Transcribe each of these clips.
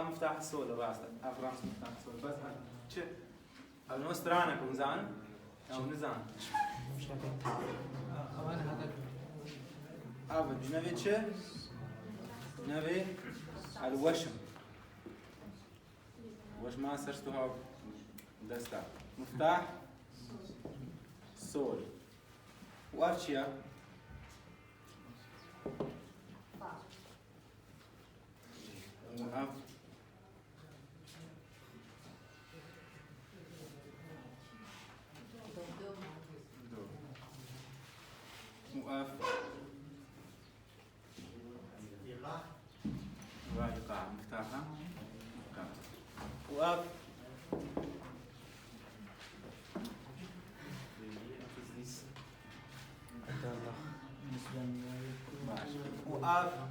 مفتاح الصول راسه أفرام مفتاح الصول بس شو أنا استرانك ونزان أو نزان أبد جنبي شو جنبي الوشم وش ما سرستها دستا مفتاح صول وأرشيا وأف وأف رايقة مفتاحها وأف وأف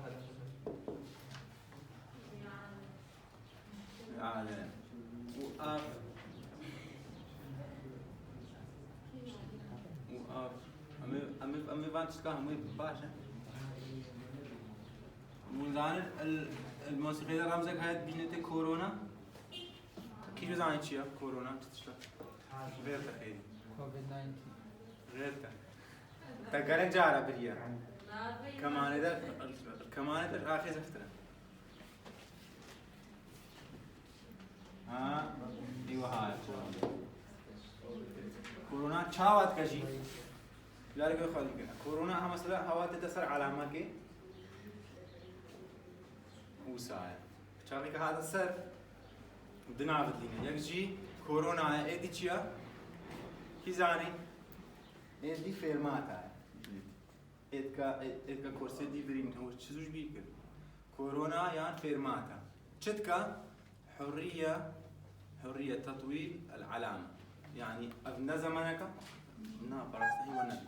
عالم وأف وأف أمي بانتش كان مي باشا منزان الموسيقى رمزك هاي بينتي كورونا كيف زاني شيء كورونا تشتغل غير تخيل كوفيد 19 غير تقالك جارة بريا كمان إذا آخر زفتنا ايوه هاي كورونا شاوات كشي لا رجع خالي كورونا هم مثلا هوا تتأثر على مكة وساعة شارك هذا السر بدنا بدلنا يجي كورونا ايدي شيا كيزاني ايدي فيرماتا ايدكا كورسي دي برين هو تشوش بيك كورونا يعني فيرماتا شتكا حرية تطويل العلامة يعني أبنى زمانك نا براسته ونا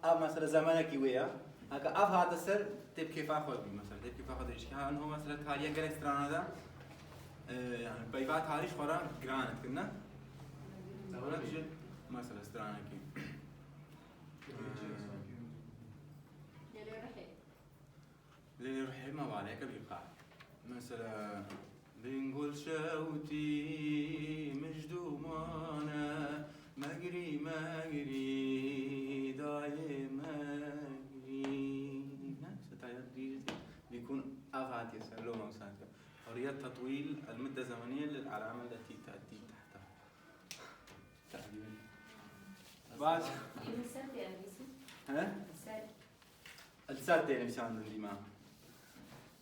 أب مثلا زمانك ويا هكا أب هذا السر تب كيف أخذ مثلا تب كيف أخذ إيش كان هو مثلا تاريخ جل استرانا ده يعني بيبات هاريش خورا جرانت كنا هنا تجي مثلا استرانا كي ليه رحي ما بعرف كبيقع مثلا بنقول شوتي مجدومانا مجري دايم مجري بيكون أغات يسألون وسانك حرية تطويل المدة الزمنية للعلامة التي تأتي تحتها تقريبا بعد ها؟ السادة يعني بيساعدون الإمام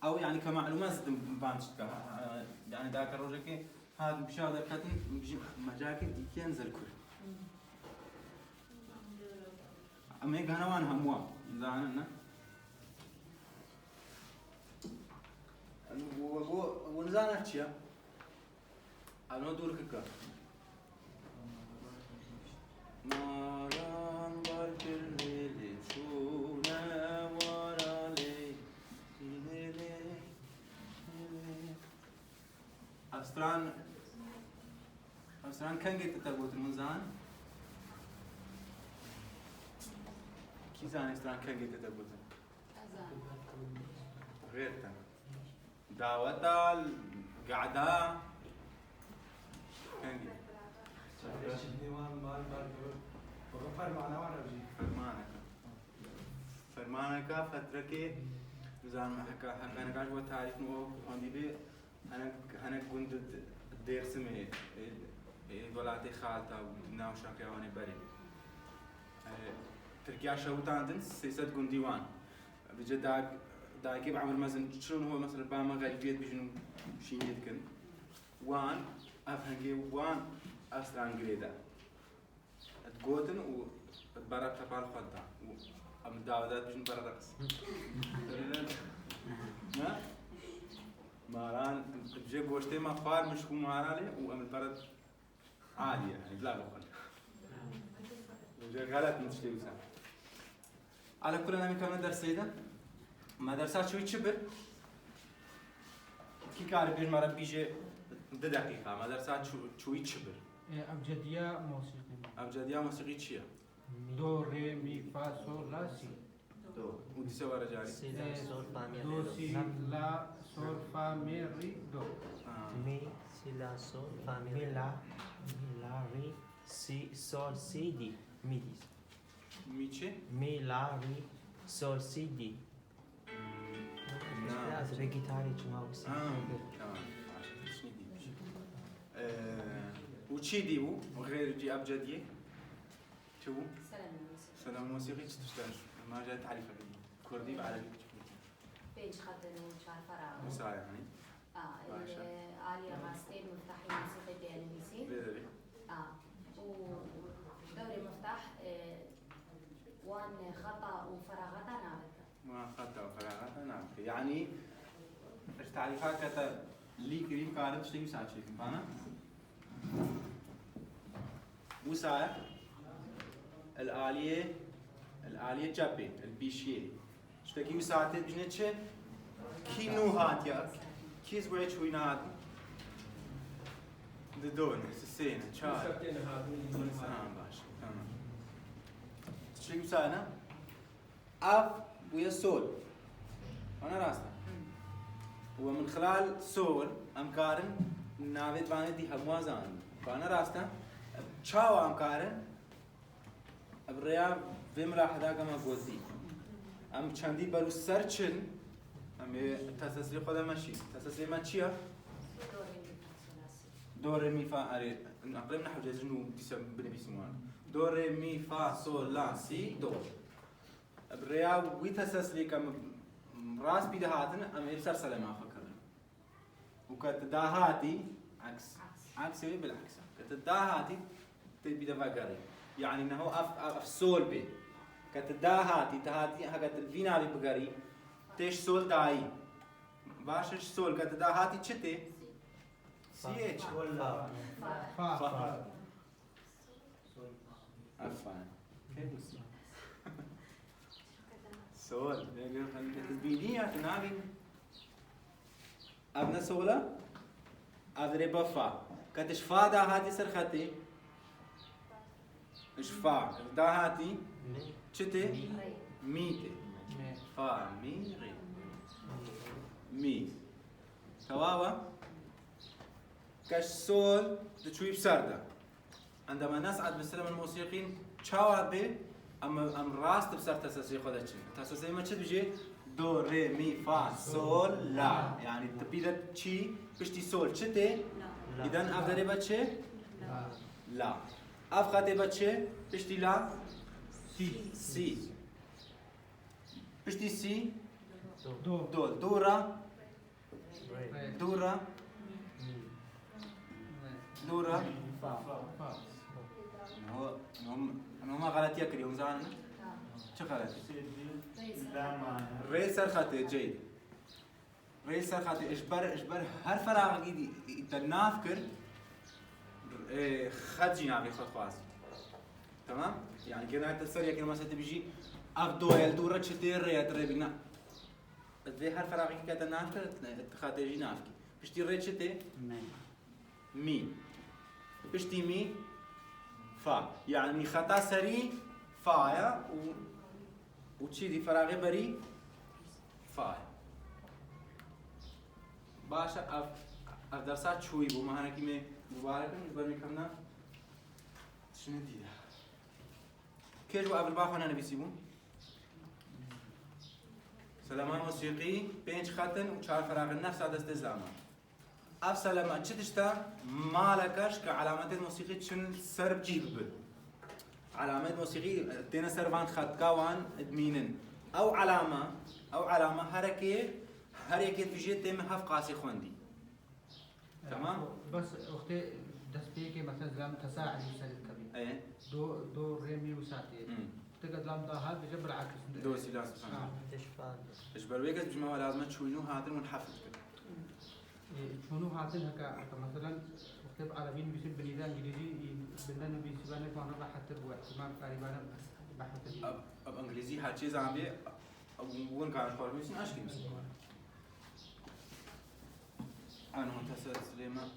أو يعني كمعلومات بانشتكا يعني ذاك الرجل كي هذا بشهادة كاتن بيجي مجاكل ينزل كل أما يجهنا وان هموا زاننا ونزانا تشيا أنا دور كذا ماران باركلي شونا ورالي أستران كان جيت تربط المنزان كيزان أستران كان جيت تربط غير تان دعوة القعدة كان جيت فرمانك فترة كي زان حكى نقاش وتعرف مو عندي بي أنا كنت دير سمي دولاتي خالته وناو شاكي واني بري تركيا شوطان سياسات كون ديوان بجد داكي بعمر مثلا شلون هو مثلا باما غالبية بيجنو شين يدكن وان أفهمي وان أستران جريدا تقوتن وبرا تبال خدا أم داودات بيجن برا رقص ما ماران بجي قوشتي ما فار مش هو مارالي وأم البرد عالية يعني بلا بقول بجي غلط نشتي وسام على كل أنا مكمل درسي ده مدرسة شوي تشبر كي كارب بيج مرة بيجي دقيقة مدرسة شوي تشبر أبجدية موسيقي أبجدية موسيقى شيا دو ري مي فا صول لا سي ودي سوا رجالي سي لا سول فا مي دو ري سي دو لا سول فا مي ري دو. مي سي لا سول فا مي مي ري لا ري سي سول سي دي مي دي ميتشي مي لا ري سول سي دي نعم. از ري جيتاري تشما سي تمام شنو دي وشي ديبو غير جي ابجديه شو سلام موسيقي تشتغل ما جاء تعريف كردي بعربي بيج خاطر وشعر فراغ مساعد يعني عالية غاستين مفتاحين موسيقى بي ان بي سي بدري ودوري مفتاح وان خطأ وفراغات نابت ما خطأ وفراغات نعم يعني تعريفات كتا لي كريم كارت شيء مساعد شيء فانا مساعد الآلية جابي البيشية شتكي مساعد بجنتش كي نوهات يا كيز ويش ويناد دون سسينا شاي تمام باش تمام شتكي مساعدنا اف ويا سول انا راسنا ومن خلال سول امكارن نابد بانه دي هموازان فانا راسنا تشاو امكارن ابريا بمرا حدا كما قلتي ام چندی برو سرچن ام تسلسل خدا ماشي تسلسل ما چیه دو ری می فا اری نقرب نحو جزنو دیسم بنویسیمون دو ری می فا سول لا سی دو ابريا وي تسلسل كم راس بيده هاتن ام يبصر سلام افكر وكتداهاتي عكس بالعكس كتداهاتي تبي دفاقري يعني انه اف سول بي كتداهاتي تهاتي هكت فينا بي بقري تيش سول داي باشش سول كتداهاتي تشتي سي اتش ولا فا عفوا كيف سول تبينيها تنابي ابنا سولا ادري بفا كتش فا داهاتي سرختي ايش فا داهاتي چته ميته فا مي غي مي تواوا كاش سول تشوي بسرده عندما نصعد بالسلم الموسيقيين تشاوات بي ام راست بسر تسلسل خودش تسلسل ما چه بيجي دو ري مي فا سول لا يعني تبيده تشي بشتي سول چته اذا افضل بچه لا اف خاطي بچه بشتي لا سي بشتي سي دول دورة دورة دورة هو غلط يكري وزان شو غلط ريسر خاطي جيد ريسر خاطي اجبر هر فراغ جديد تنافكر خد جنابي خد خاص تمام يعني كده انت تصير يمكن مثلا تبيجي افدو الدوره تشتي ريت ريبنا ذي هر فراغي كده نافكر خاطي جنافكي بشتي ريت تشتي مي بشتي مي فا يعني خطا سري فايا وتشي دي فراغي بري فايا باشا اف درسات شوي بو ما هناك مي مبارك نقدر نكملنا شنو دي كيف قبل باخو انا بيسيبون سلمان موسيقي بينش ختن وشار فراغ النفس هذا استزامه اف سلمان تشتشتا مالكش كعلامات الموسيقى تشن سرب جيب علامات موسيقي تينا سربان خط كوان ادمينن او علامه حركه في جهه تم هف قاسي خوندي تمام بس وقتي دس بيكي مثلا زلام تساعد يسال كبير ايه دو ري مي وساتي تقعد لام ضاهات بجبر عكس دو سي لا سبحان تشفى اجبر ويكس بجماعه لازم تشوينو هاتن ونحفظ كده شنو هاتن هكا مثلا وقت عربيين بيسيب بنيدان انجليزي بندن بيسيبان فانا راح تربو احتمال قريبا بحث اب انجليزي هاتشي زامبي وين كان خور بيسن اشكي انا متسل سليمان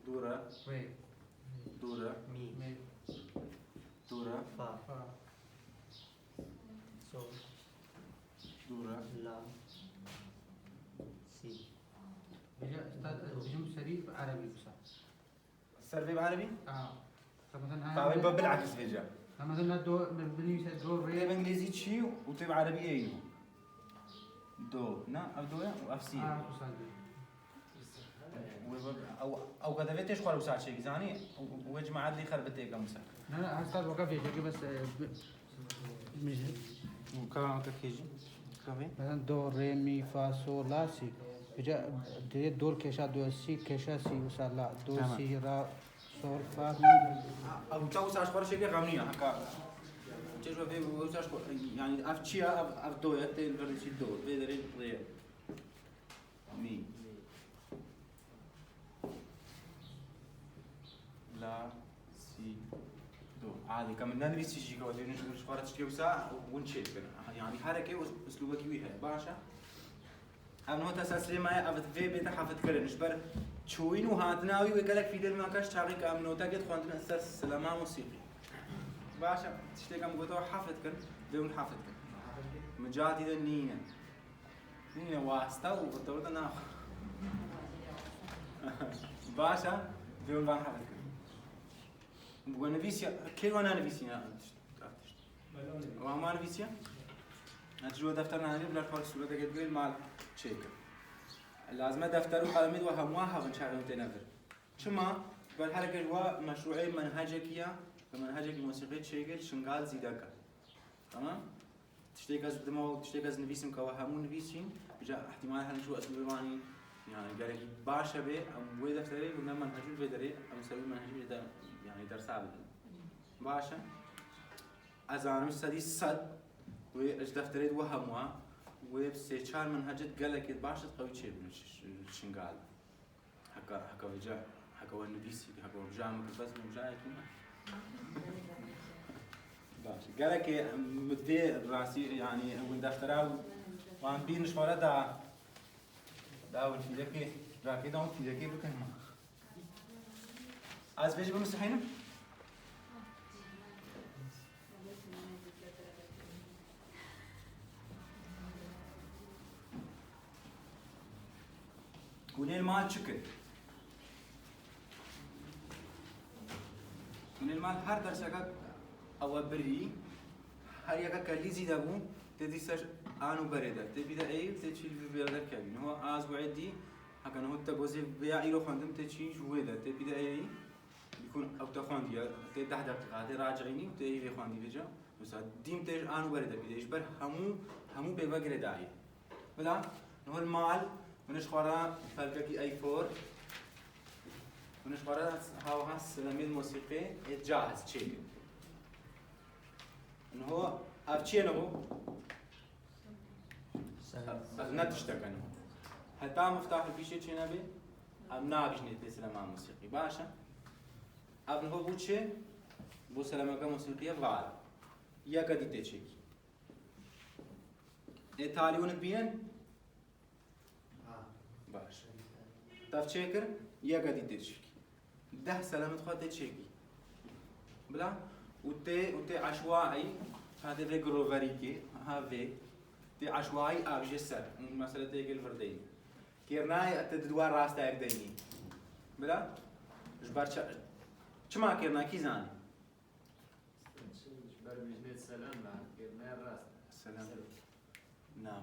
دورة وي دورة مي مي دورة فا فا دورة لا سي بيجا استاذ بيجم سريع عربي بس السربي بعربي؟ فمثلا فاوي بالعكس بيجا فمثلا دو بالنسبه دو طيب ري انجليزي تشي وطيب عربي ايو دو نا اف دويا واف سي استاذ او كذا فيتش خالو ساعه شيء زاني وجماعه لي خربت ايكا مسك لا استاذ وقف يجي بس مش وكمان كيجي كافي مثلا دو ري مي فا صول لا سي بيجا دي دور كيشا دو سي كيشا سي وصل لا دو تمام. سي را صول فا مي او تو ساعه خبر شيء غامنيه هكا تجوا في وساعه يعني اف تشيا اف دويا تي الفرنسي دو بيدري ري مي لا سي دو عادي كم نادري سي كود نشوف شخارة تشتيو ساعة ونشيل يعني حركة واسلوبك ويها باشا أنا هو تسلسل ما أبد في بيت حافظ كله نشبر تشوين وهاتناوي ويقولك في دل ما كاش تعريك أمنو تاجد خوانتنا أساس سلامة موسيقي باشا تشتي كم قطع حافظ كل دون حافظ كل مجاتي ذا نينا واسطة وبطولة ناخذ باشا دون بان حافظ كل وانا فيسيا كيف وانا فيسيا وما فيسيا نتجو دفترنا هذه بلا فرق سورة تقول مال شيك لازم دفتر وقلمي وهم واحد نشارك تنافر شما بالحركة جوا مشروعي منهجكيا منهجك موسيقى شيء شنقال زيدك تمام تشتيك از دماغ تشتيك از نفيسم كواهمون نفيسين بجا احتمال هنشوف اسلوب ماني يعني قالك باشا به ام وي دفتري قلنا منهجي بدري ام سوي منهجي يعني درس عبد باشا أزانو سدي صد وإيش دفتريد وهموا وبسيشار منهجت قالك باشا قوي شيء شنقال حكا وجا حكا والنبيسي حكا وجامك بس وجاي كنا باشا قالك مدي راسي يعني والدفترة وعم بينش ولا دا والفيدك راكي دا والفيدك بكلمة از بيجي بمسحينه ونيل مال شكل ونيل مال هر درسك او بري هر يكا كاليزي دابو تدي سر انو بريده تبدا اي تشيل في بلدك كابين هو از وعدي هكا هو تجوزي بيع يرو خندم تشي جويده تبدا اي يكون او تخوندي تدح دقيقه راجعيني وتي خوندي بيجا بس ديم تيج انو بريده بدا يجبر همو بيبقى داعي بلا هو المال ونش خورا فلكي اي 4 ونش خورا هاو هاس سلامين موسيقى جاهز تشيك انه هو افشينه هو نتشتك انه حتى مفتاح الفيشه تشينا بي ام نابش نيت سلام موسيقي باشا ابن هو بوتشي بو سلامك موسيقيه فعال يا قد تشيك ايطاليون بين باش تفشكر يا قد تشيك ده سلامت خو تشيكي بلا وتي عشوائي هذا في جروفريكي هذا تي عشوائي ابجي سر مثلا تيجي الفردين كيرناي تدوار راستا يقديني بلا جبر چما كيرنا كيزاني جبر بجنيت سلام بعد كيرنا راس سلام نعم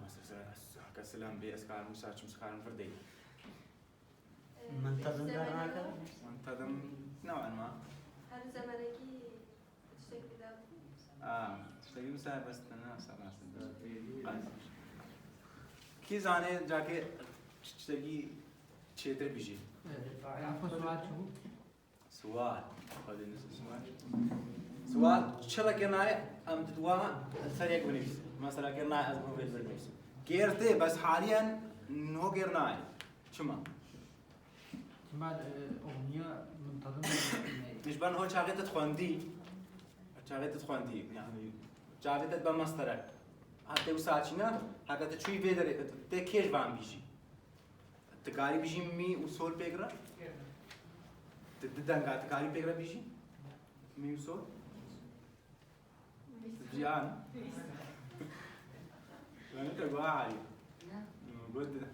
حكا سلام بي اسكار مساج مسكار الفردين منتظم دراكة منتظم نوعا ما هل زمنكي تشتكي تشتغل مساعد بس أنا سلام كي زاني جاكي تشتغل تشتري بيجي عفوا سؤال شو؟ سؤال خلينا سؤال شلا كناي أم تدوا الفريق بنفسه مثلا كناي أزمه في البرنامج كيرتي بس حاليا إنه كناي شما بعد أغنية منتظمة مش بان هو شاغيت تخوندي شاغيت تخوندي يعني شاغيت تبان مسترك حتى وساعتنا هكذا تشوي بيدر تكيش بان بيجي تكاري بيجي مي وصول بيجرا تدنگا تكاري بيجرا بيجي مي وصول جيان جوا عالي نه بود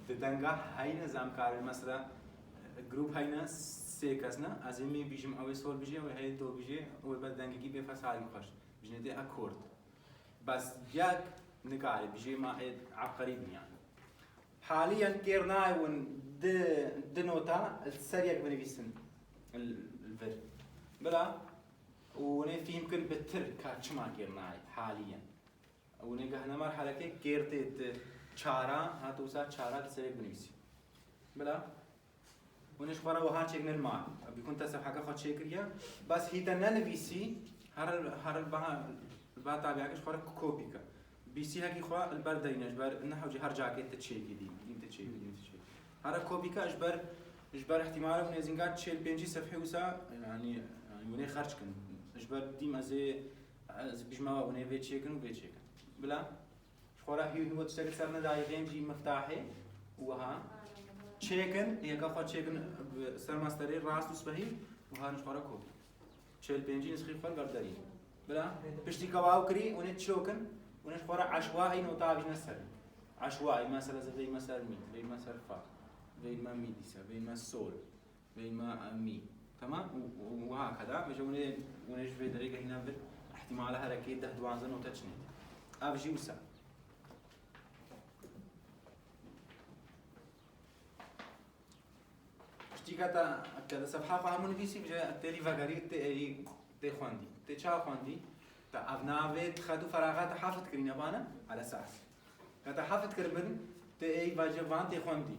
دنگاه هاي نظام كار مثلا جروب هاينا سيكاسنا ازمي بيجم او سول بيجي وهي دو بيجي وبعد دنگي بفصال خوش بجندي اكورد بس ياك نقال بيجي ما عبقري يعني حاليا كيرناي ون د نوتا السريع بنفيسن الفير بلا وني في يمكن بتر كاتش ما كيرناي حاليا وني قهنا مرحله كي كيرتي چارا هاتوسا چارا السريع بنفيسي بلا ونش خورا وها چيكن الماء بيكون تسب حاجه خد شيكريا بس هي تننفيسي هر البا تابعكش خورا كوبيكا بيسي هكي خوا البردين اجبر نحو جي هر جاكيت تشيكي دي تشيكي هر كوبيكا اجبر احتمال من زنقات تشيل بينجي صفحي وسا يعني وني خرج كن اجبر ديما زي بيجما وني في تشيكن وفي تشيكن بلا خورا هي هو تشتغل سرنا دايقين جي مفتاحي وها تشيكن هي كفا تشيكن سر ماستري راس وسبهي وها نشخورا كوبي تشيل بينجي نسخي خور برداري بلا بشتي كواو كري وني تشوكن ونشخورا عشوائي نوتا بيجنا سر عشوائي مثلا زي مثلا مي زي مثلا فا زي ما ميديسا زي ما سول زي ما مي تمام وهكذا بيجوني ونش في طريقه هنا احتمال حركه ده دوانزا نوتا تشني افجي وسا كذا كذا صفحة فهمون بيسي بجا تري فقري تي خواندي تي شا خواندي تا أبناء خدو فراغات حافظ كرينا بانا على أساس كذا حافظ كربن تي أي فاجفان تي خواندي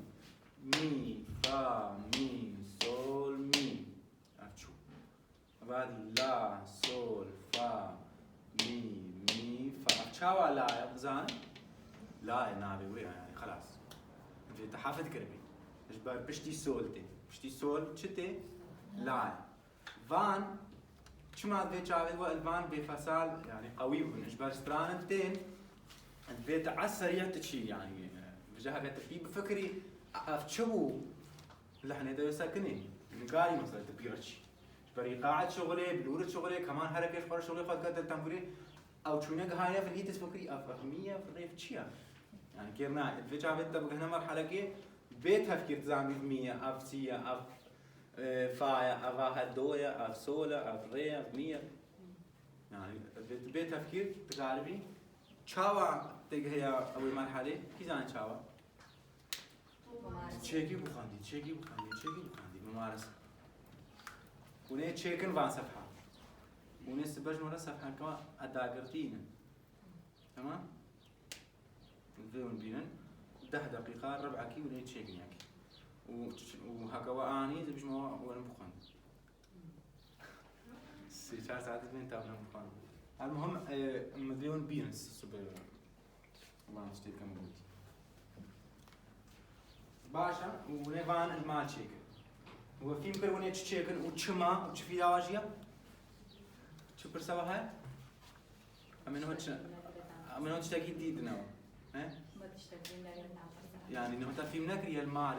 مي فا مي سول مي أفشو بعد لا سول فا مي فا أفشوا لا زان لا نابي ويا يعني خلاص أنت حافظ كربي إيش بشتي سولتي بشتي سول چته لا فان شما ذي شاهد والفان بفصال يعني قوي ونجبر سترانتين البيت عسرية تشي يعني بجاه تبي بفكري أفتشو لحنا ده ساكنين نقاري مثلا تبيرش بري قاعد شغلي بلورة شغلي كمان حركة فرش شغلي خد قدر تنفري أو شو نجهاية في الهيت تفكري أفهمية في الريف تشيا يعني كيرنا البيت شاهد تبغى هنا مرحلة كي بيت تفكير زامي في مية أف سيا أف فايا أفا هدويا أف سولا أف ريا أف مية يعني بيت تفكير تقاربي شاوا تجهيا أول مرحلة كيزان شاوا تشيكي بخاندي ممارسة وني تشيكن فان صفحة وني سبج مرة صفحة كمان أداقرتين تمام الفيون بينن 10 دقيقة ربع كي وني تشيكن ياكي وهكا واني زي بجمع وانا بخان 6 ساعات من تابنا بخان المهم مليون بينس سوبر ما نشتري كم قلت باشا وني فان المال تشيكن هو في مكر وني تشيكن وتشما وتشفي دواجيا شو سوا هاي أمن هو تشتكي ديدنا يعني إنه في منكري المال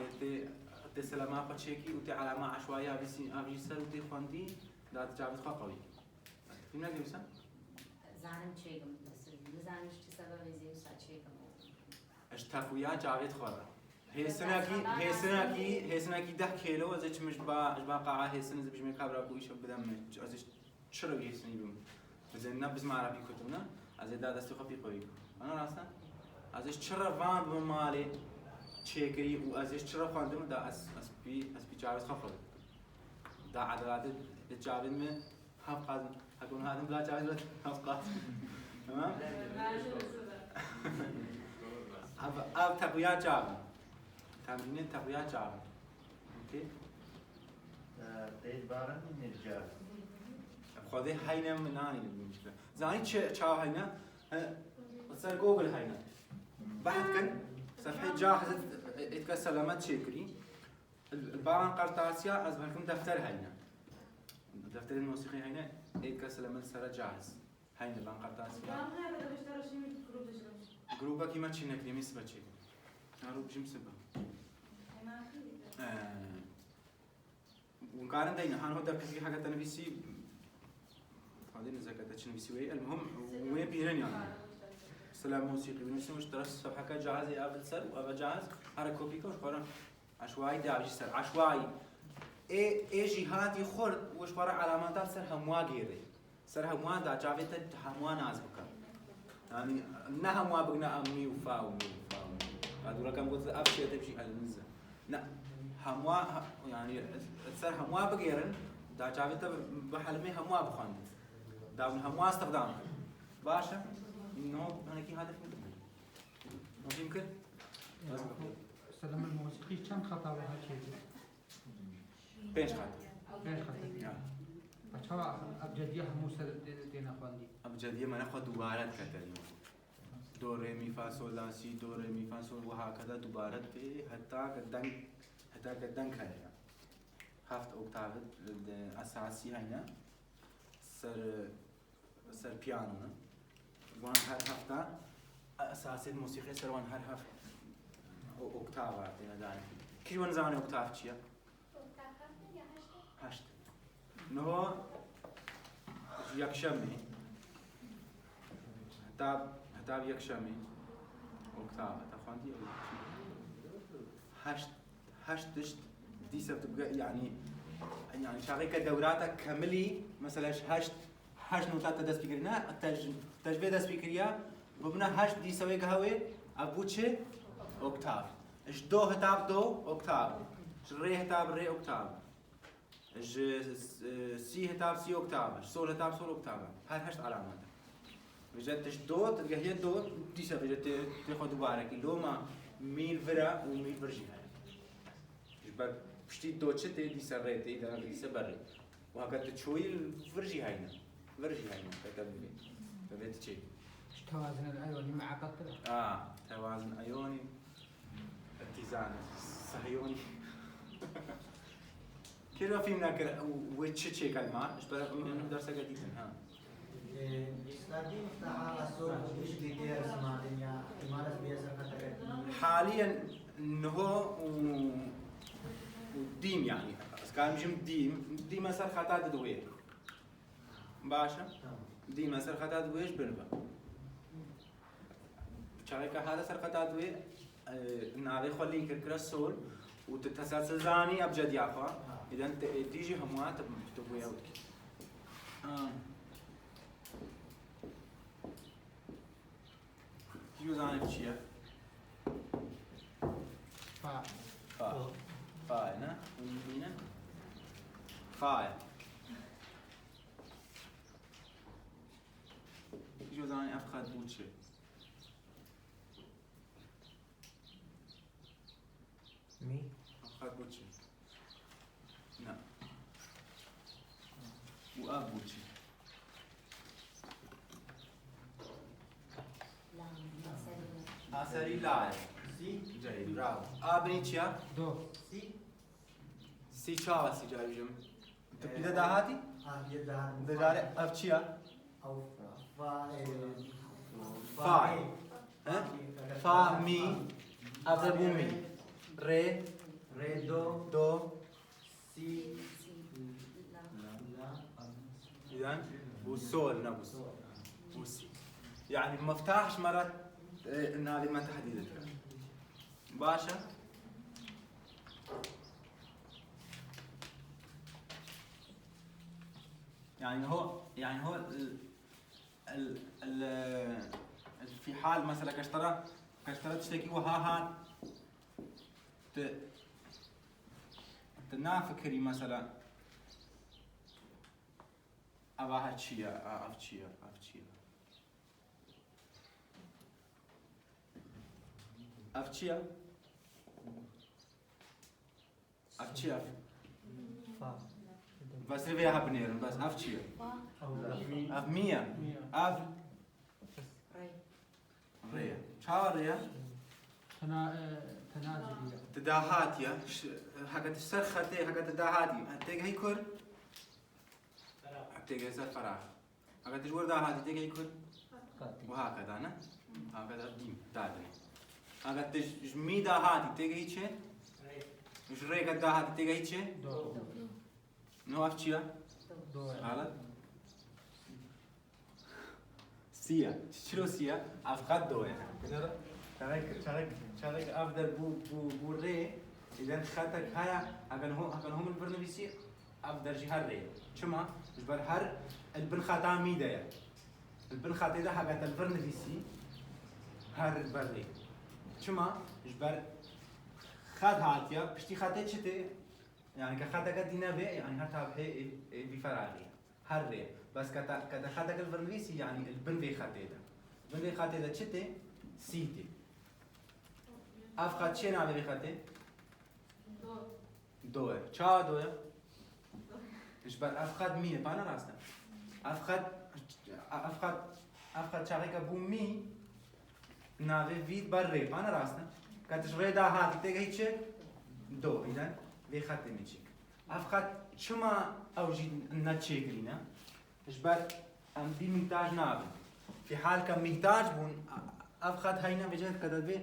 تي سلامة قتشيكي وتي علامة عشوائية بسين أبي سر وتي خواندي لا تجاوز خاقوي في منكري مثلا زانم چیکم نزانش چه سببی زیوس چیکم اشتفويا جاوید خورا هي سناكي 10 كيلو ازش مش با قاعة هي سنة زبش من كابرا كويش بدم ازش شرو هي سنة يوم زين نبز ما عربي كتبنا ازي دا دستو خفي قوي انا راسا ازش شرو فان بمالي تشيكري وازش شرو خواندم دا اس بي جاوید خفر دا عدلات جاوید من هفقاد هكون هذا بلا جاوید هفقاد تمام أب تقويات جاب تمرين تقويات جاب أوكي تيد بارن من الجاب خذي هينا من ناني المشكلة زاني شاو هينا صار جوجل هينا بحث كن صفحة جاهزة اتكسلمت شكري البارن قرطاسيا أزبالكم دفتر هينا دفتر الموسيقى هينا اتكسلمت صار جاهز هينا البارن قرطاسيا جروبك ما تشينك لي مسبة شيء نارو بجيم سبة وقارن دينا هان هو ده في حاجة تنفيسي هذين الزكاة تشنفيسي وين المهم وين بيرن يعني سلام موسيقي بنفسه مش ترى الصفحة كجاهز يقابل سر وأبى جاهز على كوبي كوش قرن عشوائي داعي سر عشوائي إيه جهاتي خرد وش ورا علامات سر هموا غيري سر هموا دا جافيت هموا ناز بكر يعني نه هموا بقنا أمي وفا ومي وفا هذا رقم قلت أبشر تمشي على النزة لا هموا يعني سر هموا بغيرن دا جافيت بحلمي هموا بخاند دا من هموا استخدام باشا إنه أنا كي هدف ممكن يمكن سلام الموسيقي كم خطأ وها شيء بيش خاطر غير خطأ أشوا أبجدية همو سر دينا خواندي أبجدية ما ناخذ دوباره كتير دو ري مي فا سول لا سي دو ري مي فا سول وهكذا دوباره في حتى قدن كايا هفت أوكتاف الأساسي هنا سر بيانو وان هر هفته أساسي الموسيقى سر وان هر هفت أوكتافات يعني داني كي وان زمان أوكتاف شيء هشت نهو يكشمي هتاب يكشمي أوكتاف تفهمتي هشتش دي سبتبقى يعني شغلك دوراتك كملي مثلا هشت نوتات دست بيكرنا تجربة دست بيكريا ببنا هشت دي سوي قهوة أبوتشي أوكتاف إيش دو هتاب دو أوكتاف إيش ري هتاب ري أوكتاف إيش سي هتاب سي أوكتاف إيش سول هتاب سول أوكتاف هاي هشت علامات بجد إيش دو تلقى هي دو دي سوي بجد تاخد دوباره لو ما ميل فرا وميل فرجي إيش بق بشتي دو تشتي دي سريتي ده دي سبري وهكذا تشوي الفرجي هاينا كتبني تبيت شيء توازن الأيوني مع قطر توازن أيوني اتزان صهيوني كيلو فينا كده وتشتشي كلمات إيش بقى من درسة جديدة ها استادين تعال الصور مش كتير اسمها الدنيا إمارة بيسا كتير حاليا إنه وديم يعني كان مجم ديم مسار خطا دوير باشا ديم مسار خطا دويش بنبا شركة هذا سر خطا دوير نادي خلي كركر السول وتتسلسل زاني أبجد يافا إذا أنت تيجي هموات تبويا ودك تيجي زاني بشيء فا نه وينه فا جو زاني أفخد بوتشي مي أفخد بوتشي لا وأب بوتشي أسري لا سي جيد برافو أبنيتشيا دو سي شاوا سي جاي جم تبيدا دهاتي يدها دجاري أفتشيا أو فا فا فا مي أبدو مي ري ري دو دو سي إذن وسول نبوس وسي يعني مفتاحش مرات إن هذه ما تحديد باشا يعني هو في حال مثلا كاشترى تشتكي وها تنافكري مثلا أباها تشيا أفتشيا فا بس ريفيها بنيرن بس أفتشيا أف مية أف ريا شاور ريا تنازلية تداهاتيا حاجة السرخة حاجة تداهاتي هتيجي هيكور هتيجي سر فراغ حاجة تجور داهاتي تيجي هيكور وهكذا أنا هكذا ديم دادني حاجة تجمي داهاتي تيجي هيتشي مش ريكا داهاتي تيجي هيتشي دو نو أفتشيا دو غلط سيا شلو سيا افقد دويا شارك افضل بو ري اذا خاتك هيا اكن هم البرنامج افضل جهه ري شما جبر هر البن خاتا ميدا البن خاتا ده حاجه البرنامج هر البري شما جبر خاد هاتيا بشتي خاتي شتي يعني كخاتك دينا بي يعني هتاب هي بفراغي هر ري بس كتا خاتك البرنامج يعني البن بي خاتي ده البن بي خاتي ده شتي سيتي افقد چه نامه بخاطه؟ دوه چا دوه؟ اشبر افقد مینه پانا راسته افقد چاقی که بو می نامه وید بر ری پانا راسته کاتش ری دا هاتی تگه چه؟ دو ایدن بخاطه میچیک افقد چما اوجی نتشيك لينا اشبر ام دي محتاج نابن في حال كم محتاج بون افقد هينا بجد كتبه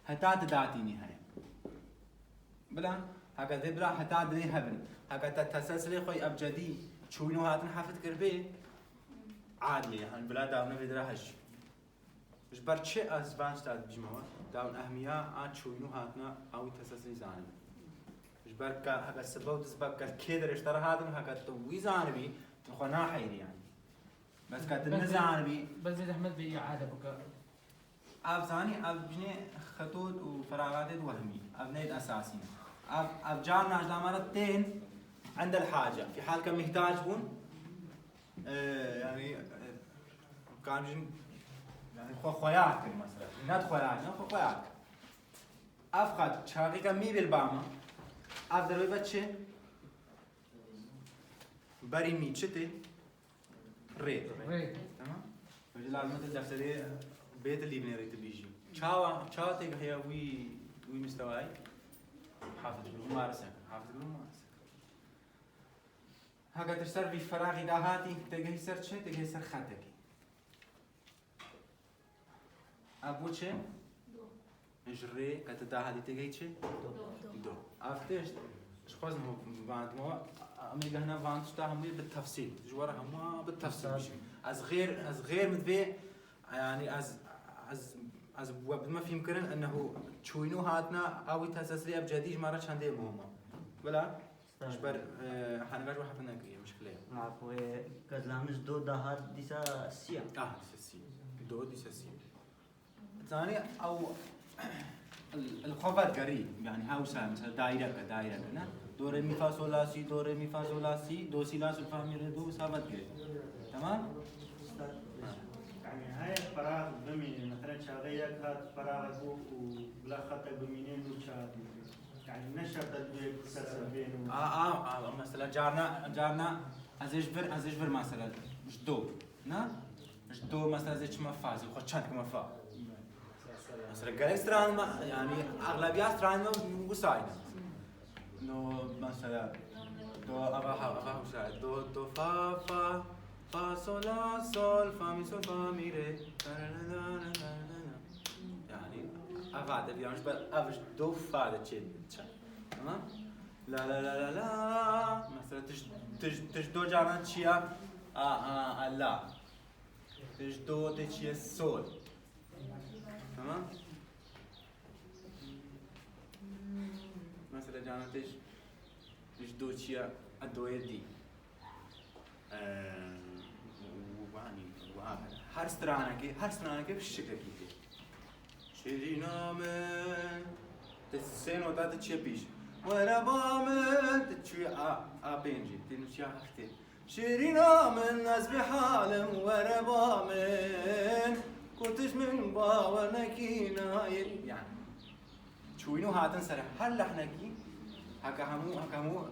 هتاد داتي نهاية بلا هكذا بلا هتاد لي هبن هكذا تسلسل خوي أبجدي شوينو هاتن حفظ كربي عادي يعني بلا داونا بدرا هش مش برشة أزبان تاد بجمعة داون أهمية عاد شوينو هاتنا أو تسلسل زانب مش بركة هكذا سبب تسبب كده اشترى هاتن هكذا توي زانبي تخونا حيري يعني بس كاتن زانبي بس أحمد بإعادة بك ابزاني ابجني خطوط وفراغات وهمي ابنيت اساسيين ابجارنا اجدامرتين عند الحاجه في حال كم محتاج بون يعني كان يعني خوياك مثلا نات خوياك خوياك افقد شاقي كمي بالباما افضل بچه بري مي چته ري تمام وجلال مثل دفتري بيت اللي بنريد بيجي شاوا تيجي هي وي مستواي حافظ بالممارسة هكذا تشتر في فراغ داهاتي تيجي سر شيء تيجي سر خاتك أبو شيء جري كتداهاتي تيجي شيء دو أفتش شخص مو بعد ما أمي هنا بعد شتاهم بالتفصيل جوارها ما بالتفصيل از غير مدبي يعني از ما في يمكن انه تشوينو هاتنا او تسلسلي ابجدي ما شندي مهمه بلا جبر حنقاش واحد فينا مشكله عفوا كلامش دو دهات ديسا سيا سي دو ديسا سي ثاني او الخوفات قريب يعني هاوسا مثلا دايره كنا دو ري مي فا صول لا سي دو ري مي فا صول لا سي دو سي لا صول فا مي ري دو سابت قريب تمام يعني هاي الفراغ بمين مثلا شاغيك هات فراغ وبلا خطأ بمينين وشاد يعني نشرت البيت سلسل بينه مثلا جارنا ازيجبر مثلا مش دو مش دو مثلا زيش مفاز وخد شانك مفا مثلا قال استران يعني اغلبيه استران وسايد نو مثلا دو ابا وسايد دو فا فا صول لا صول فا مي صول فا مي ري يعني افاد يعني مش افش دو فا تشي تمام لا مثلا تش دو جانا تشيا لا تش دو تشيا صول تمام مثلا جانا تش دو تشيا الدوية دي هر سترانه که بالشكل كده شيرينا من تسين وتات تشي بيش وانا بامن تشي بينجي تنشي حختي شيرينا من ناس بحالم وانا بامن كنتش من باورنكينا يعني شوينو هاتن سر هل لحنكي هكا همو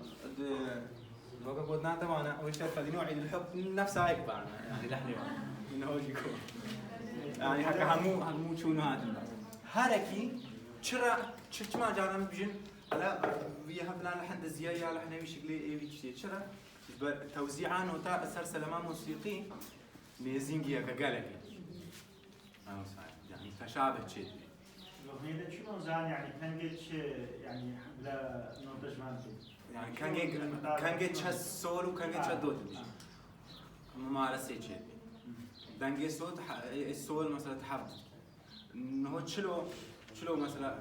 الوقت قدنا تماما وش تفضلين وعيد الحب نفسها يكبر يعني لحني إنه يكون يعني هكا همو شونو هذا هركي شرا ما جانا بيجن على ويا هبلان لحد زيايا لحنا بشكل ايه بيجي شرا توزيعا نوتا سلسلة موسيقي ميزينجيا كقالك يعني تشابه شيء هذا شنو زان يعني كان جيتش يعني بلا نوتج مانتو يعني كان جيت شا سول وكان جيت شا دوت ممارسة شيء دنگی سول مثلا تحفظ نه چلو مثلا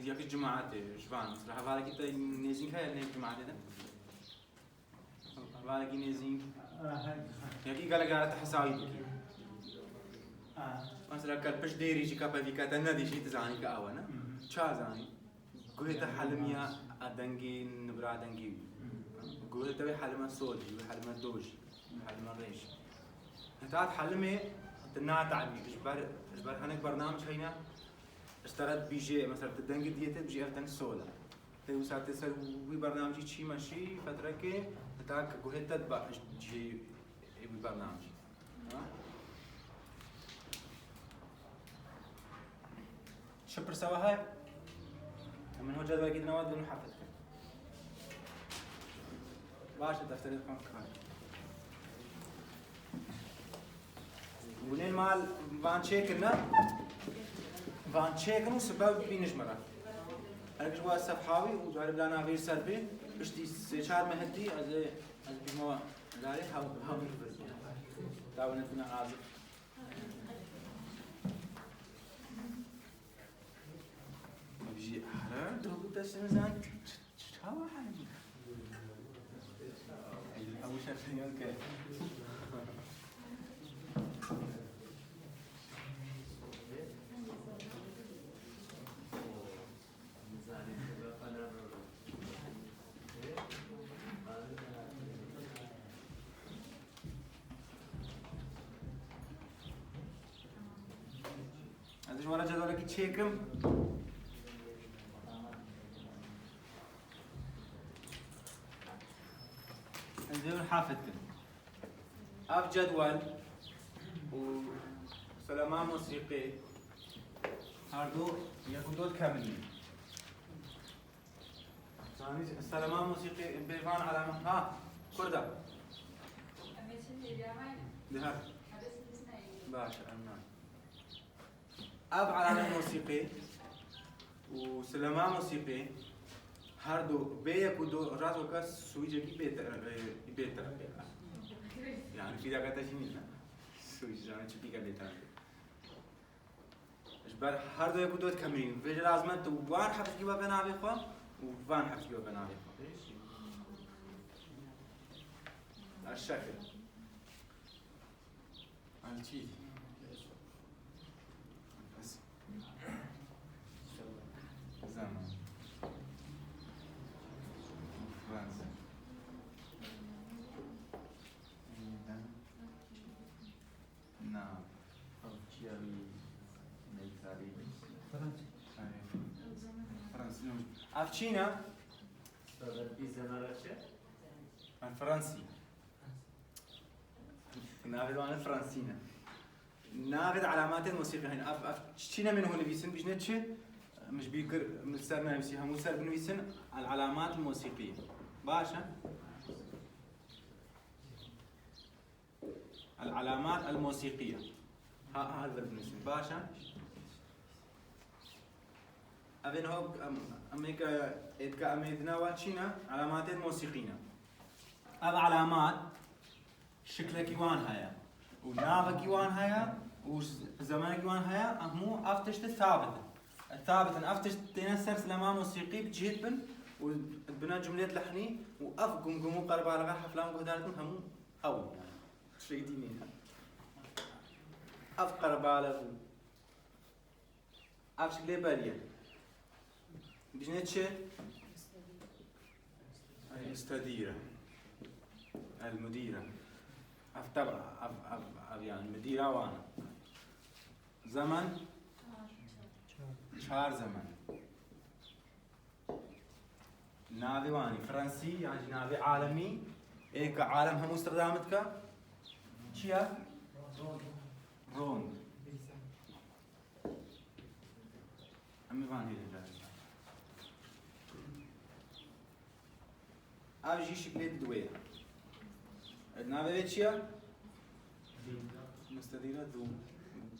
یکی جماعته جوان مثلا حوالی که نزین که نه جماعته ده حوالی که نزین یکی گلگاره تحسایی بکی مثلا کل پش دیری چی کپی کتا ندی چی تزانی که آوانه چه زانی گویی تا حلمیا دنگی نبرا دنگی گویی تا حلم سودی حلم دوج حلم ريش هتاعت حلمي تنات عبي إجبار هناك برنامج هنا اشترت بيجي مثلا تدنج ديته بيجي أفتن سولا توسعت تسوي برنامج شيء ماشي فترة كي هتاعك جهت تتبع جي برنامج شبر سوا هاي من هو جدول كده نواد إنه حفظ باش تفترض كم كان ولين مال فان تشيكنا فان تشيكنو سبب بينش مرة أنا جوا صفحاوي وجارب لنا غير سربي بشتي سيشار مهدي از بيمو داري هاو نفرز داونا فينا عازف بيجي حرام تقول تسمزان شو حاجة أول شيء يمكن هذا ورا جدولك تشيكم الجدول حافظكم أف جدول وسلامة موسيقي هردو يكون دول كاملين ثاني سلامة موسيقي بيفان علامة ها كردا ده باشا أنا أف علامة موسيقي وسلامة موسيقي هردو بيكودو راسو كاس سويجي بيتر يعني في دقيقة تجيني سويجي يعني تبيك بيتر إجبار هردو يكودو تكملين في لازمة وان حبس جوا بنابي خو وان حبس جوا بنابي خو الشكل الجيل زمان فرنسا نعم فرنسي أفشينا الفرنسي ناخذ عن الفرنسينا ناخذ علامات الموسيقى هنا أفشينا من هون بيسن بيجنتش مش بيكر مسترنا نفسي هم مستر بنويسن العلامات الموسيقية باشا العلامات الموسيقية هذا بنويسن باشا أبين هو أمريكا إدكا أميدنا واتشينا علامات الموسيقية هذا علامات شكلها كيوان هيا ونافا كيوان هيا وزمان كيوان هيا أهمو أفتشت ثابتة ثابتا افتش تنسر سلامة موسيقي بجهد بن وبنا جملة لحني وأف قمقمو قرب على غير حفلان قهدارتون همو أو يعني شيء ديني أف قرب على أف شكلي بالية بجنة شيء استديرة المديرة أف تبع أف يعني مديرة وانا زمن شهر زمان نافي واني فرنسي يعني نافي عالمي إيه كعالم هم استخدامتك شيا روند أمي فاني لله أبجي شكلي دوية نافي بيتشيا مستديرة ذو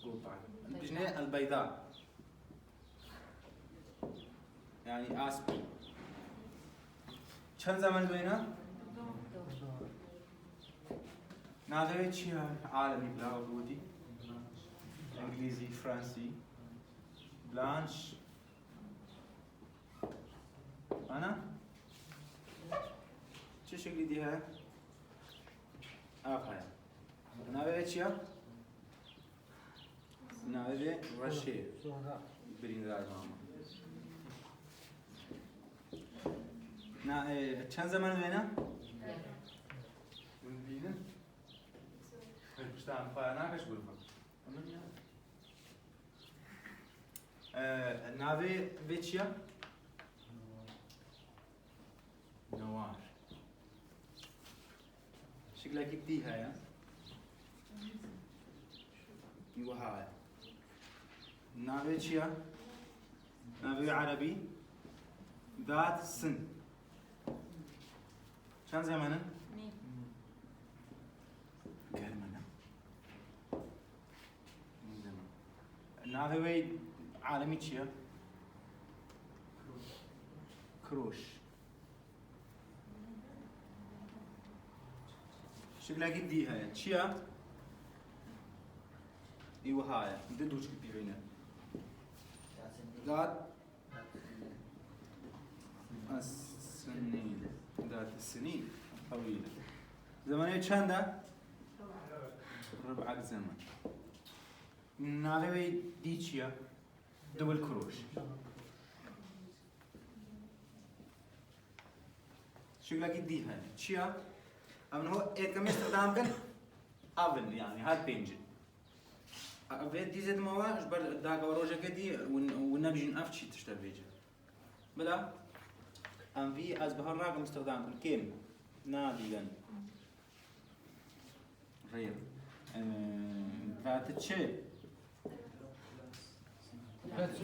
قطع البجنة البيضاء يعني آسبل كم زمن دوينا؟ ناوی چیه عالمی بلا بودی؟ انگلیزی فرانسی بلانش أنا چه شکلی دی ها؟ آفرین. ناوی چیه؟ ناوی رشید. برین دار ماما. نه چند زمان وینا؟ بینن؟ پشتم پای نکش بودم. ناوی وی چیه؟ نوار. شكلها كديها يا وهاي ناوي شيا ناوي عربي ذات السن كان زمانا كرمنا ناوي عالمي شيا كروش شكلها قديها يعني شيا ايوه هاي ندوش قدي هنا ذات السنين ذات السنين طويلة زمانية چنده؟ ربع زمن ناوي دي چيا دول كروش شكلها قديها يعني چيا أمن هو كم استخدام كن أفن يعني هاد بينجن أفيد دي زد مواش بر داك وروجا كدي ونبجن أفتشي تشتبيجه بلا أم في أز بهر راقم استخدام كن كم نادي لن غير ذات تشي ثلاث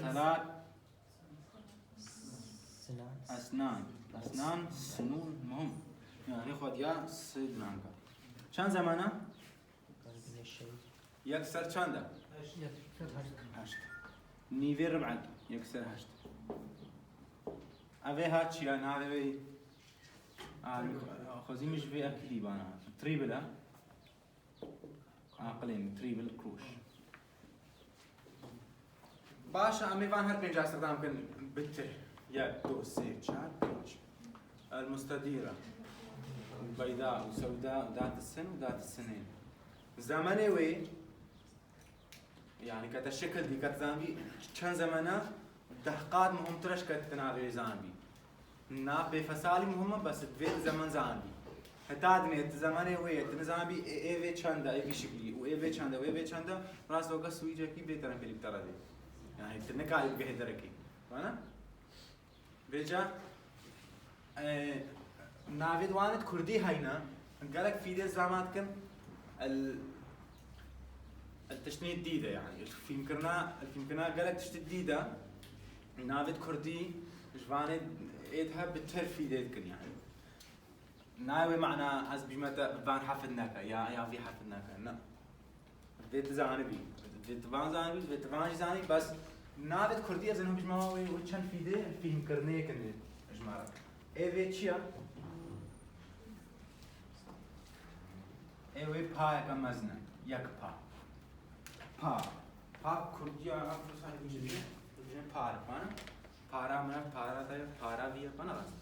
أسنان سنون مهم يعني خود يا سيد نانكا چند زمانه؟ يكسر چنده؟ هشت نيفي ربعا يكسر هشت أبي هات شيء أنا أبي خوزي مش في أكلي بانا تريبل عقلين تريبل كروش باشا أمي فان هر بينجا استخدام كن بتر يا دو سي چار بينج المستديرة بيضاء وسوداء ذات السن وذات السنين زماني وي يعني كتا الشكل دي كت زامبي كان زمانه دهقات مهم ترش كت تناغي زامبي نا بفصالي مهمة بس تفيد زمن زامبي حتى دنيت زماني وي تنزامبي اي في چندا اي في شكلي و اي في چندا و اي في چندا راس وقت سويجا كي بيترن كلي بترى دي يعني تنكال بقى دركي وانا بيجا نافيد وانت كردي هينا قالك في دي زامات كم التشنيد جديدة يعني في يمكننا قالك تشتي جديدة نافيد كردي جواني ايدها بترفي ديتكن يعني ناوي معنا از بيمتا فان حفظناك يا في حفظناك لا ديت زانبي ديت فان زانبي ديت فان زانبي بس نافيد كردي از انهم بجمعوا وچن في دي فيهم كرنيه كن اجمارك ايه چيا ايه پا کا مزنه یک پا کردی آفر سال میشه پارا من پارا تا پارا ویا کنا راست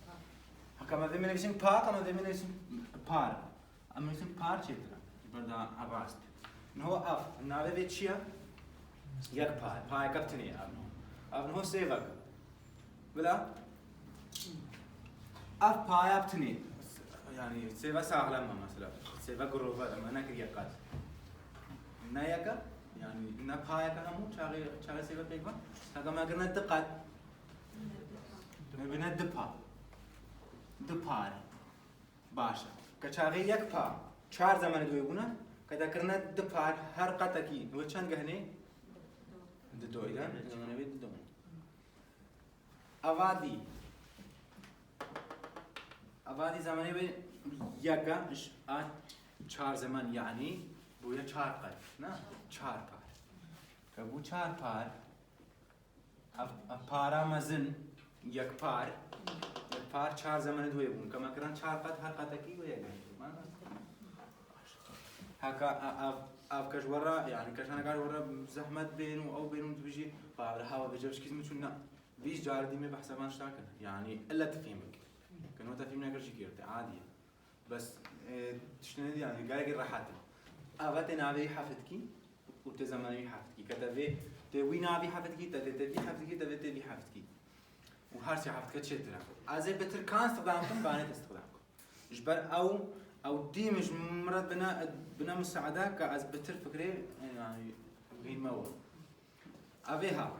کما ده می‌نویسیم پا کما ده می‌نویسیم پار اما می‌نویسیم پار چیترا بردا راست نه اف ناوی چیا یک پا کپتنی اف نه سیوک بلا اف پا کپتنی يعني سيفا ساغلما مثلا سيفا جروفا لما انا كرياقات نايكا يعني نبهايكا همو شاغي سيفا بيكا هكا ما قلنا دقات نبينا دبار باشا كشاغي يكبا چار زمان دويبونا كدا كرنا دبار هر قطكي وچن گهني ددويدان زمان بيد ددوين آوادی زمانی به یکش چهار زمان یعنی بویا چهار قد نه چهار پار که بو چهار پار پارا مزن یک پار چهار زمان دوی بون که ما کردن چهار قد هر قد کی و یک هكا أب كجورا يعني كشان قال ورا زحمة بينه أو بينهم تبيجي فبرهاوا بجوش كيس متشونا بيش جاردي ما بحسب ما شتاكن يعني إلا تفهمك كانوا تفهمنا كل شيء كيرت عادية بس تشتني يعني قال لك راحتي أبغى نبي حفتكي وتزمني حفتكي كتبي تبي نبي حفتكي تبي حفتكي تبي حفتكي وهرسي حفتك تشتري أزاي بتر كان استخدامكم بانت استخدامكم إجبار أو دي مش مرات بنا مساعدة كأز بتر فكرة يعني غير موضوع أبيها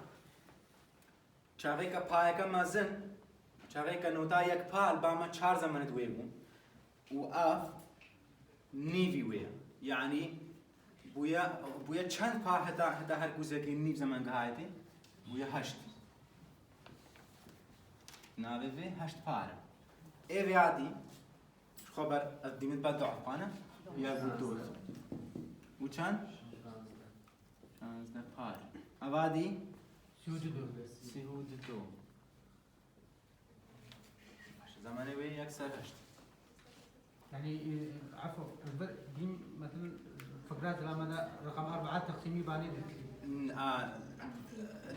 شاغيك بايك مازن شاغيك نوتا يك بال باما چهار زمان دويبو وآف نيفي ويا يعني بويا چند پا هتا هر کوزه که نیف زمان گهایتی بويا هشت ناوی وی هشت پاره ایوی عادی خبر دیمت بعد ضعف پانه یا بودوز و چند پاره اوادی سهود دو زمانه وی یک سر هشت يعني عفوا دي مثلا فقرات لما رقم 4 تقسيمي باني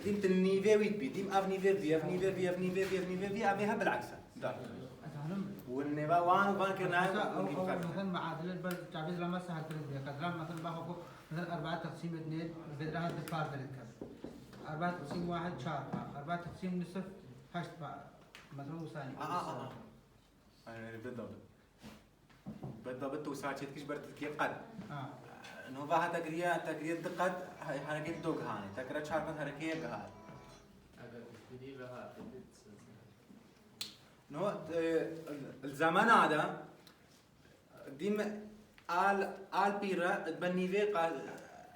ديم تنيفي ويتبي ديم اف نيفي في اف نيفي في اف نيفي في اف نيفي في ابيها بالعكس والنيفا وان وان كنا او مثلا معادله التعبير لما سهل تربيه كلام مثلا باخذ مثلا 4 تقسيم 2 بدرها الدفار بالكذا 4 تقسيم 1 4 4 تقسيم نصف 8 مثلا ثاني بالضبط وساعات كيش برد كيف قد انه بها تقريه دقت حركه دوغ هاني تقرا شاركه حركه بها نو الزمان هذا ديم آل بيرا تبني في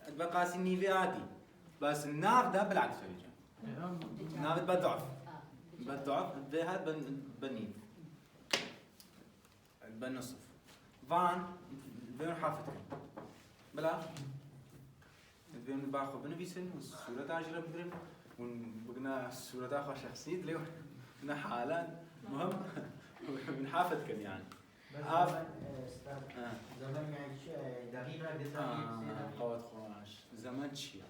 تبقاسي نيفي عادي بس الناف ده بالعكس يا ناف بالضعف بها بني بالنصف فان بين حافتك بلا بين باخو بنفيسن والصورة تاجر بدرم وبقنا الصورة تاخو شخصية ليه بنا حالات مهم من حافتك يعني زمان يعني دقيقة قوات خواش زمان شيء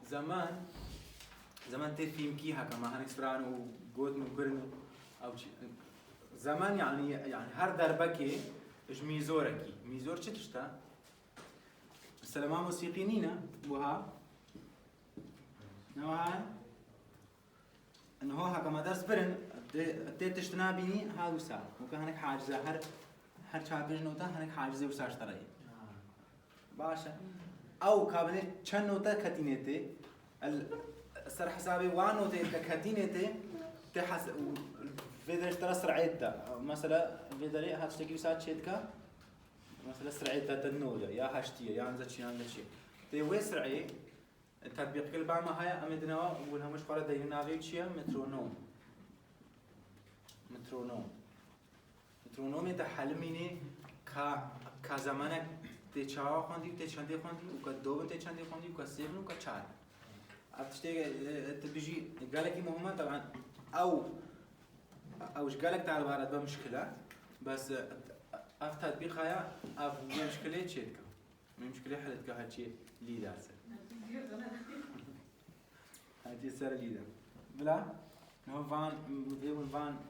زمان تفهم كيها كما هنكسبران وقوت مقرن أو شيء زمان يعني هر دربكي اش ميزوركي ميزور چه تشتا السلامة موسيقينينا بوها نوعا انه هكا ما درس برن تي تشتنا بيني هذا ساعة ممكن هناك حاجزة هر شابيج نوتا هناك حاجزة وساعة اشتري باشا او كابني چند نوتا كتينيتي السر حسابي وان نوتا كتينيتي تحس فيدر اشترى سرعتها مثلا فيدري هاتشتكي وساعة شيتكا مثلا سرعتها تنوجة يا هاشتية يا عنزة شيء تيوي سرعي التطبيق كل بعض ما هي أمدنا ولا مش قارة دين نافيك شيء مترونوم يتحلميني كزمانك تشاو خاندي وتشاندي خاندي وكدوبن تشاندي خاندي وكسيفن وكشار أبتشتي تبيجي قالك مهمة طبعا أو إيش قالك تعال بارد بمشكلة بس أف تطبيق هيا أف مشكلة شيء من مشكلة حلت كهالشيء ليدا سر هذه سر ليدا بلا نو فان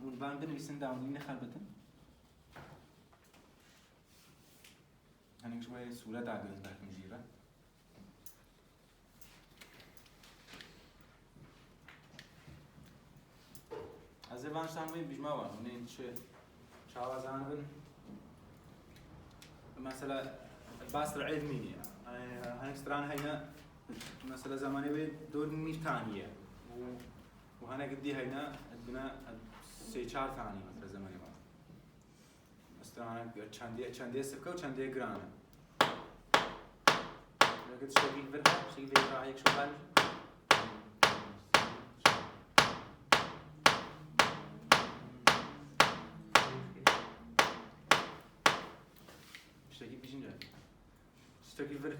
ونفان بنويسن داونين خربتن هنيك شوية سورة تعبير تحت مجيرة از وان شاموی بیشماوا منين شاوا زانبن مثلا الباس العيد ميني هنكستران هنا مثلا زماني دور ميتانية وهنا قدي هنا بنا سيشار ثاني مثلا زماني ما استران چندي سكو چندي جرام لقيت شيء برها شيء برها هيك شو حال شتاكي بيجين جاي شتاكي فرق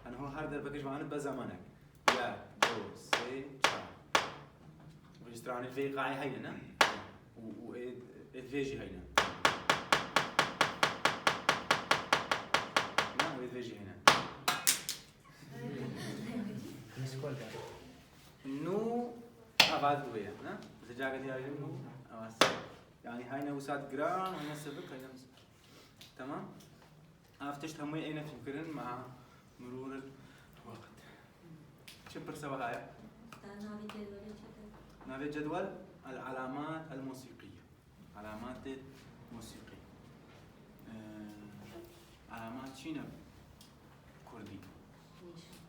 أنا هو هذا الباكج معنا بزمانك يا دو سي تشار ويستران الفي قاعي هينا و الفيجي هينا ويتفيجي هنا نسكول ده نو أبعد ويا نا تجاك دي أيام نو أواس يعني هاي نوسات جران وهنا سبك هاي نوس تمام أفتش همي أين فكرن مع مرور الوقت شبر سوا هاي نافي جدول العلامات الموسيقية علامات موسيقية علامات شنو كردي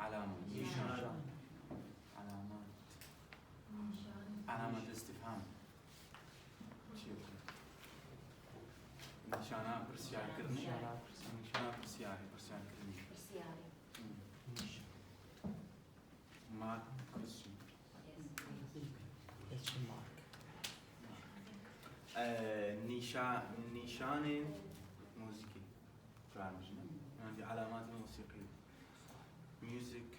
علامة نيشان علامة استفهام نشانة برسيار كرني نشانة برسيار كرني برسياري. ما كرسي اتش مارك نشان موسيقي فاهمين يعني علامات موسيقية ميوزك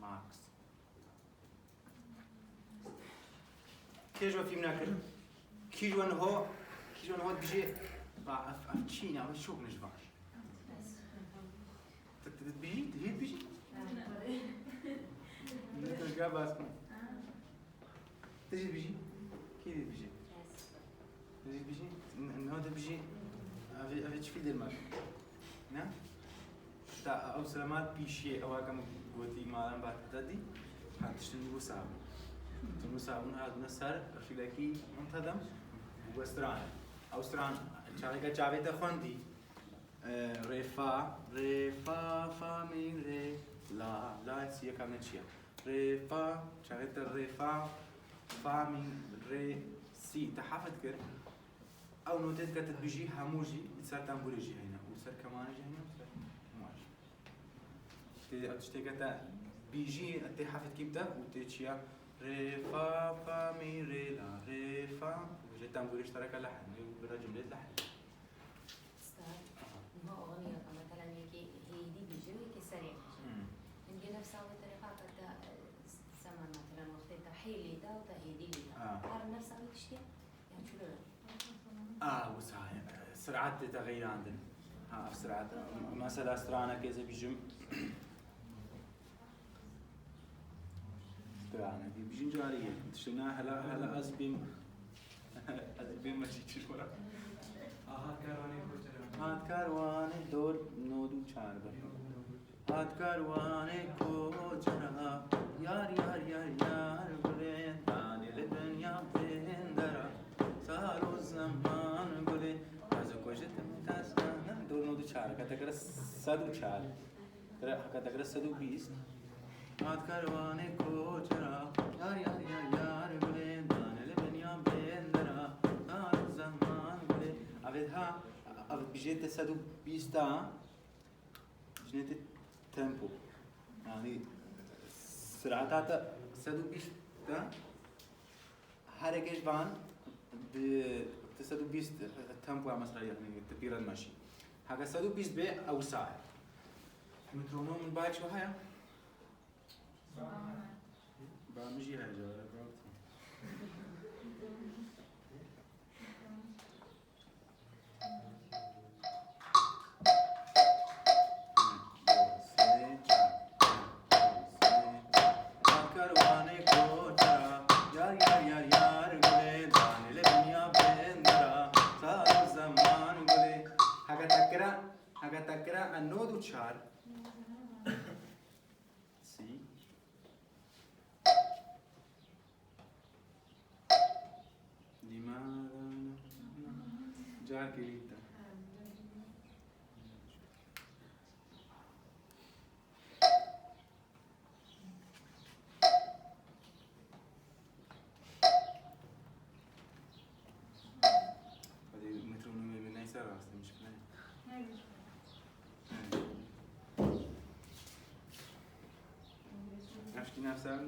ماركس كيجوا في مناكر كيجوا هو بيجي أفتشيني أو شوف نجباش بيجي نترجع بس تجي بيجي كيف بيجي بيجي هذا بيجي أبي تشفيد المال نعم تا أو سلامات بيشي أو كم قوتي مالن بعد تدي هتشتني وسام تنوسامون هذا نصر في لكي منتظم وستران أو ستران شغلة جابت خندي رفا فا مي ري لا سيا كم نشيا رفا شغلة رفا فا مي ري سي تحفظ كر أو نوتات كتب بيجي هموجي صار تنبولي جي هنا وصار كمان جي هنا وصار ماشي تشتكت بيجي تحفظ كيبته وتشيا رفا فا مي ري لا رفا وجي تنبولي اشترك لحن وبرا جملة لحن ما أغنية مثلا يكي هي دي بيجي ويكي سريع نجي نفسها بطريقة كتا سما مثلا وقت تحيلي دا وتهيدي لي دا عارف نفسها وتشتي يعني شو له وسهاي سرعات تغير عندنا في سرعات مثلا استرانا كذا بيجم استرانا دي بيجين جارية تشتنا هلا أزبيم ماشي تشوف ورا هات كارواني دور نودو چاربه هات كارواني كوچرا يار يار يار يار بلي تاني الدنيا بندرا صاروا الزمان بلي هذا كوجت متاسنا دور نودو چار كتكر سدو چار كتكر سدو 20 هات كارواني كوچرا يار يار يار يار بلي تاني الدنيا بندرا صاروا الزمان بلي أبدها بيجي 120 تا جنيت التيمبو يعني سرعتها 120 تا حركة جبان ب 120 التيمبو مثلا يعني تبير المشي حاجة 120 بي أو ساعة مترونوم من بايك شو هيا؟ بامجي هاي جوالك تكرا النود وشار سي لماذا جاكريتا هذه مترونومي من أي سرعة مشكلة عرفتي نفسها؟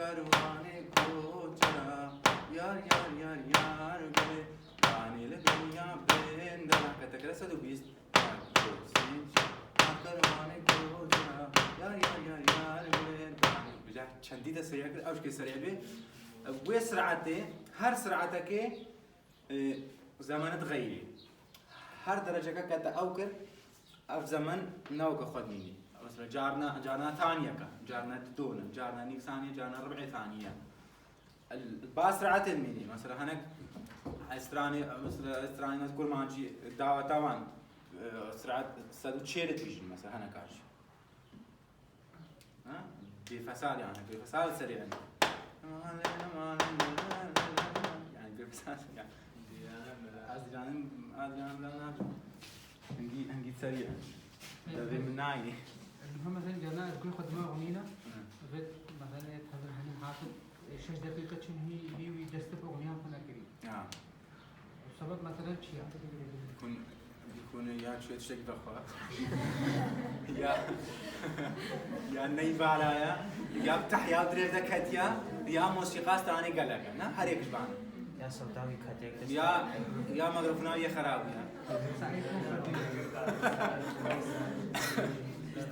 करवाने को चला यार यार यार यार गले आने लगे दुनिया बेंदरा कतकरा 120 بجا شديدة سريعة أوش كي سريع به وسرعته هر سرعتك زمان تغيري هر درجة كتا أوكر أف زمن نوك خد مني مثلا جارنا ثانية جارنا دونة جارنا نيك ثانية جارنا ربع ثانية الباسرعة الميني مثلا هناك استراني كل ما نجي دعوة طبعا سرعة سادو تشيرت فيجن مثلا هناك عاش ها بفساد يعني بفساد سريع يعني بفساد يعني هنجي سريع هذا من ناي المهم مثلا جانا كل خدمة أغنينا مثلا هذا هني حاطط 6 دقيقة هي ويدستف أغنية هنا كريم. سبب مثلا شيء. يكون يا شوية شيء بخوا. يا نيبة عليا يا بتح يا دريف ذكتيا يا موسيقى ثاني قلقة نا هريك جبان. يا صوتاوي كاتيك. يا مغرفنا يا خراب يا.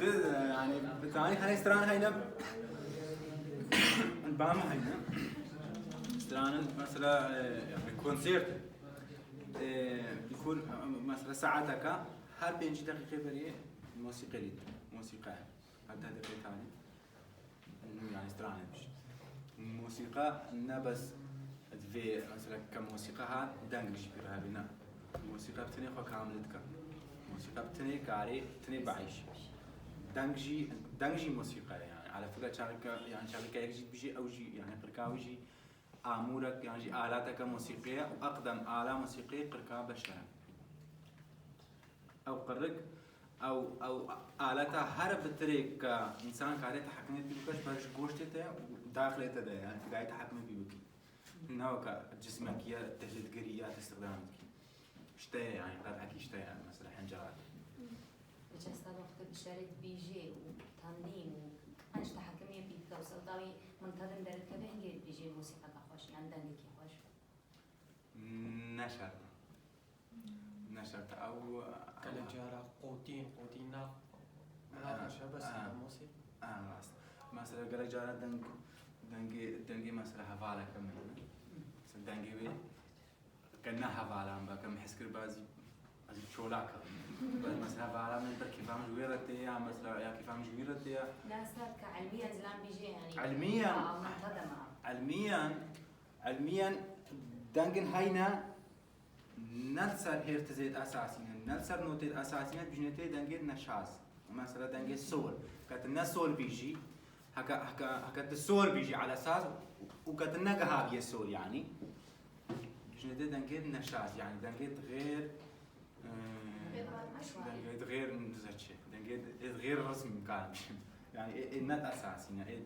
يعني بتعني خلي استران هينا البام هينا استران مثلا كونسيرت بيكون مثلا ساعتك هر 5 دقيقة بري موسيقى هذا دقيقة ثاني إنه يعني استران مش موسيقى نبس في مثلا كموسيقى هاد دنجش بيرها بنا موسيقى بتني خو كاملتك موسيقى بتني كاري بتني بعيش دنجي موسيقى يعني على فكرة شاركة يجي بيجي أو جي يعني قركاوي آمورك يعني آلاتك موسيقية وأقدم آلة موسيقية قركا بشرة أو قرك أو آلاتها هرب الطريق إنسان كاري تحكمت بيبكش برش قوشته وداخلته ده يعني في داية تحكمت بيبكي نوعك جسمك يا تجديديات استخدامك شتى يعني قرأك شتى يعني مثلا حنجرات بجسد وقت بشارت بيجي وتمرين وأنش تحكمية بيبكا وصوتاوي منتظم درد كبه هنجي بيجي موسيقى خوش يعني دنجك خوش نشرت أو كالجارة قوتين مناقشة بس الموسيقى راست مثلا كالجارة دنجي مثلا هفالة كمان دنجي وي كنا هفالة عم بكم حسكر بازي شولاك بس مثلا هفالة من بركي فهم جويرتي يا مثلا يا كيف فهم جويرتي يا لا صار كعلميا زلام بيجي يعني علميا دنجن هينا نلسر هيرتزيت أساسيا نلسر نوتيت أساسيا بجنتي دنجي نشاز مثلا دنجي الصور كاتنا صور بيجي هكا الصور بيجي على أساس وكاتنا جهابي الصور يعني بجنتي دنجي نشاز يعني دنجي غير نزتشي دنجي غير رسمي كان يعني النت أساسي يعني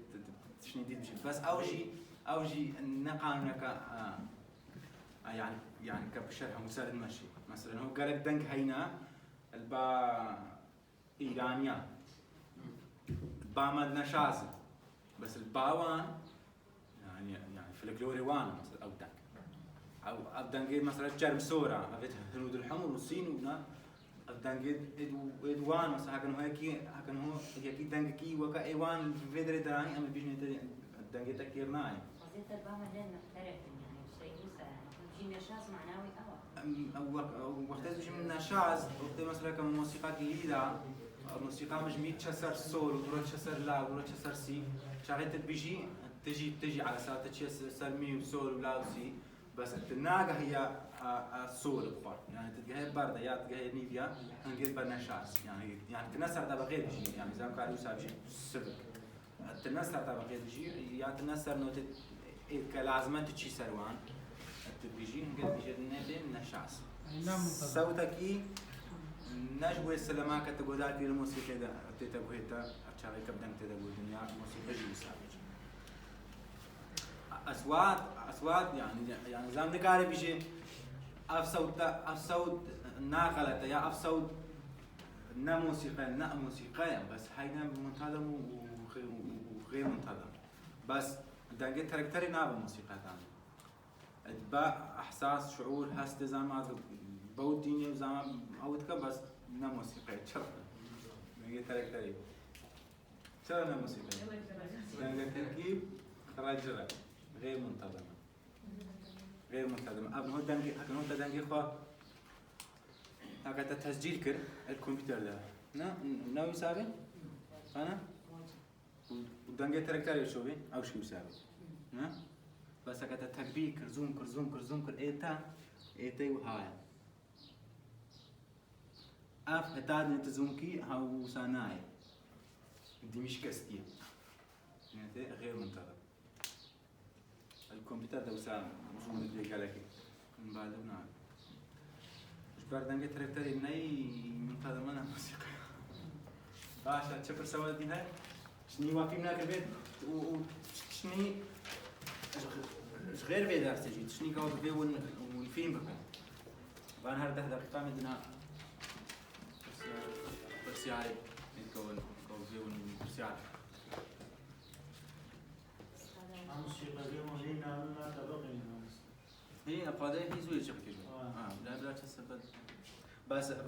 شنو دي بيجي بس أوجي نقانك يعني كبشرها مساعد ماشي مثلا هو قالك دنك هينا البا إيرانيا البا مدنا شازل بس الباوان يعني فلكلوري وانا مثلا أو دنك أو دنك مثلا جرم سورة أبيت هنود الحمر والصين ونا دنك إدوان مثلا هكذا هو هيك دنك كي وكا إيوان في فيدر دراني أما بيجني دنك تكيرناي قصدي البا مدنا محترف نشاز معناوي وقت تجي من نشاز وقت مثلا كموسيقى جديدة موسيقى مش ميت شسر سول ودورة شسر لا ودورة شسر سي شغلت بيجي تجي على ساعة تشسر مي وسول ولا وسي بس الناقة هي سول بفر يعني تلقاها باردة يا تلقاها نيفيا هنقول بنشاز يعني تنسر تبع غير شيء يعني زي ما قالوا ساب شيء سبك تنسر تبع غير شيء يا تنسر نوت كلازمة تشي سروان بيجي نقول بيجي النبي نشاز صوتكي نجوى السلامة كتقولات الموسيقى ده تتبهيتا أشاري كبدن تتقول الدنيا موسيقى جوسابج أصوات يعني زمان نقارب بيجي أف صوت ناقلة يا أف صوت نا موسيقى بس هينا منتظم وغير منتظم بس دنجت تركتري ناب موسيقى ثانية اتباع احساس شعور هست زمان بود ديني وزمان اوتك بس نا موسيقى تشرب دنجة تركتري شو أنا موسيقى دنجة تركيب رجلة غير منتظمة غير منتظمة أب هو دنجة هكذا هو دنجة خوا هكذا تسجيل كر الكمبيوتر ده ناوي يساوي أنا ودنجة تركتري شو بي أو شو يساوي بس هكذا تكبير كر إيتا وهاي أف هتاد نتزومكي هاو ساناي دي مش كاستية يعني غير منتظم الكمبيوتر ده وسام زوم اللي قالك من بعد نعم مش باردنجة تركتري ناي منتظم أنا موسيقى باشا تشفر سوا دي هاي شني واقفين هناك البيت وشني غير بيت أستجيد شني قاعد بيه والفيلم بكن وأنا هرده دقيقة مدنا برسياري نتكون بيه والبرسياري الموسيقى دي مهينة لا تبقي هي قادة هي زوجة شبكة لا تستفاد بس